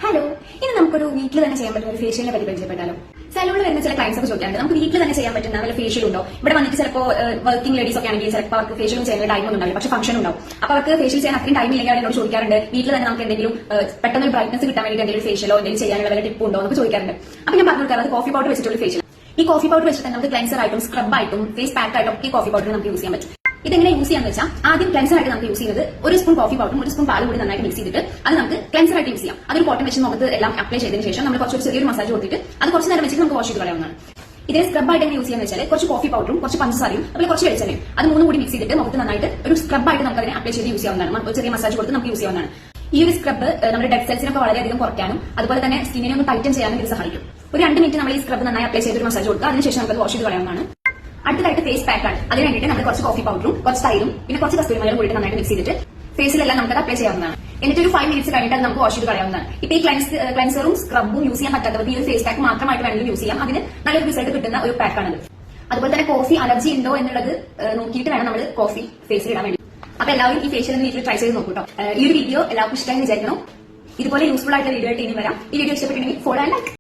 Hello, ഇനി നമുക്കൊരു വീട്ടിൽ തന്നെ ചെയ്യാൻ പറ്റുന്ന ഒരു ഫേഷ്യലിനെ പറ്റി പരിചയപ്പെട്ടാലോ. സലൂണിൽ വരുന്ന ചില ക്ലയൻസ് ഒക്കെ ചോദിക്കാറുണ്ട്, നമുക്ക് വീട്ടിൽ തന്നെ ചെയ്യാൻ പറ്റുന്ന വല്ല ഫേഷ്യൽ ഉണ്ടോ? ഇവിടെ വന്നിട്ട് ചിലപ്പോൾ വർക്കിംഗ് ലേഡീസ് ഒക്കെ ആണെങ്കിൽ ചിലപ്പോൾ അവർക്ക് ഫേഷ്യലും ചെയ്യാൻ ടൈം ഒന്നും ഉണ്ടാവില്ല, പക്ഷേ ഫംഗ്ഷൻ ഉണ്ടാവും. അപ്പോൾ അവർക്ക് ഫേഷ്യൽ ചെയ്യാൻ അത്രയും ടൈം ഇല്ലെങ്കിൽ അവരോട് ചോദിക്കാറുണ്ട്, വീട്ടിൽ തന്നെ നമുക്ക് എന്തെങ്കിലും പെട്ടെന്ന് ബ്രൈറ്റ്നസ് കിട്ടാൻ വേണ്ടി എന്തെങ്കിലും ഫേഷ്യലോ എന്തെങ്കിലും ചെയ്യാനുള്ള വല്ല ടിപ്പ് ഉണ്ടോ എന്ന് ചോദിക്കാറുണ്ട്. അപ്പോൾ ഞാൻ പറഞ്ഞു കൊടുക്കാറ് കോഫി പൗഡർ വെച്ചിട്ടുള്ള ഫേഷ്യൽ. ഈ കോഫി പൗഡർ വെച്ചിട്ട് നമുക്ക് ക്ലൻസർ ആയിട്ടും സ്ക്രബ് ആയിട്ടും ഫേസ് പാക്ക് ആയിട്ടും ഈ കോഫി പൗഡർ നമുക്ക് യൂസ് ചെയ്യാൻ പറ്റും. ഇതെങ്ങനെ യൂസ് ചെയ്യാന്ന് വെച്ചാൽ ആദ്യം ക്ലൻസർ ആയിട്ട് നമുക്ക് യൂസ് ചെയ്യുന്നത് ഒരു സ്പൂൺ കോഫി പൗഡറും ഒരു സ്പൂൺ പാലും കൂടി നന്നായിട്ട് മിക്സ് ചെയ്തിട്ട് അത് നമുക്ക് ക്ലൻസർ ആയിട്ട് യൂസ് ചെയ്യാം. അതൊരു കോട്ടൺ വെച്ച് നമുക്ക് എല്ലാം അപ്ലൈ ചെയ്തതിന് ശേഷം നമ്മൾ കുറച്ച് ചെറിയൊരു മസാജ് കൊടുത്തിട്ട് അത് കുറച്ച് നേരം വെച്ചിട്ട് നമുക്ക് വാഷ് ചെയ്ത് കളയാവുന്നതാണ്. ഇതേ സ്ക്രബ് ആയിട്ട് എങ്ങനെ യൂസ് ചെയ്യാന്ന് വെച്ചാൽ കുറച്ച് കോഫി പൗഡറും കുറച്ച് പഞ്ചസാരയും അതുപോലെ കുറച്ച് വെളിച്ചെണ്ണയും അത് മൂന്നും കൂടി മിക്സ് ചെയ്തിട്ട് നമുക്ക് നന്നായിട്ട് ഒരു സ്ക്രബ് ആയിട്ട് നമുക്ക് അതിനെ അപ്ലൈ ചെയ്ത് യൂസ് ചെയ്യാവുന്നതാണ്. ചെറിയ മസാജ് കൊടുത്ത് നമുക്ക് യൂസ് ചെയ്യാവുന്നതാണ്. ഈ ഒരു സ്ക്രബ് നമ്മുടെ ഡെഡ് സെൽസിനൊക്കെ വളരെയധികം കുറയ്ക്കാനും അതുപോലെ തന്നെ സ്കിന്നിനെ ഒന്ന് ടൈറ്റൻ ചെയ്യാനും ഇത് സഹായിക്കും. ഒരു 2 മിനിറ്റ് നമ്മൾ ഈ സ്ക്രബ് നന്നായി അപ്ലൈ ചെയ്ത് ഒരു മസാജ് കൊടുക്കുക, അതിനുശേഷം നമുക്ക് വാഷ് ചെയ്ത് കളയാവുന്നതാണ്. അടുത്തതായിട്ട് ഫേസ് പാക്ക് ആണ്. അതിന് വേണ്ടിയിട്ട് നമ്മൾ കുറച്ച് കോഫി പൗഡറും കുറച്ച് തൈരും പിന്നെ കുറച്ച് കസ്തൂരിമലരും കൂടി നന്നായിട്ട് മിക്സ് ചെയ്തിട്ട് ഫേസിലെല്ലാം നമുക്ക് അപ്ലൈ ചെയ്യാവുന്നതാണ്. എന്നിട്ട് ഒരു 5 മിനിറ്റ്സ് കഴിഞ്ഞിട്ട് നമുക്ക് വാഷ് ചെയ്ത് കളയാവുന്നതാണ്. ഇപ്പൊ ഈ ക്ലൻസറും സ്ക്രബും യൂസ് ചെയ്യാൻ പറ്റാത്തവർക്ക് ഈ ഒരു ഫേസ് പാക്ക് മാത്രമായിട്ട് വേണമെങ്കിൽ യൂസ് ചെയ്യാം. അതിന് നല്ലൊരു റിസൾട്ട് കിട്ടുന്ന ഒരു പാക്കാണത്. അതുപോലെ തന്നെ കോഫി അലർജി ഉണ്ടോ എന്നുള്ളത് നോക്കിയിട്ട് വേണം നമ്മൾ കോഫി ഫേസിൽ ഇടാൻ വേണ്ടി. അപ്പൊ എല്ലാവരും ഈ ഫേഷ്യൽ വീട്ടിൽ ട്രൈ ചെയ്ത് നോക്കൂട്ടോ. ഈ ഒരു വീഡിയോ എല്ലാവർക്കും ഇഷ്ടമായി വിചാരിക്കണം. ഇതുപോലെ യൂസ്ഫുൾ ആയിട്ടുള്ള വീഡിയോ ആയിട്ട് ഇനി വരാം. ഈ വീഡിയോ ഇഷ്ടപ്പെട്ടിട്ടുണ്ടെങ്കിൽ ഫോളോ ആൻഡ് ലൈക്ക്.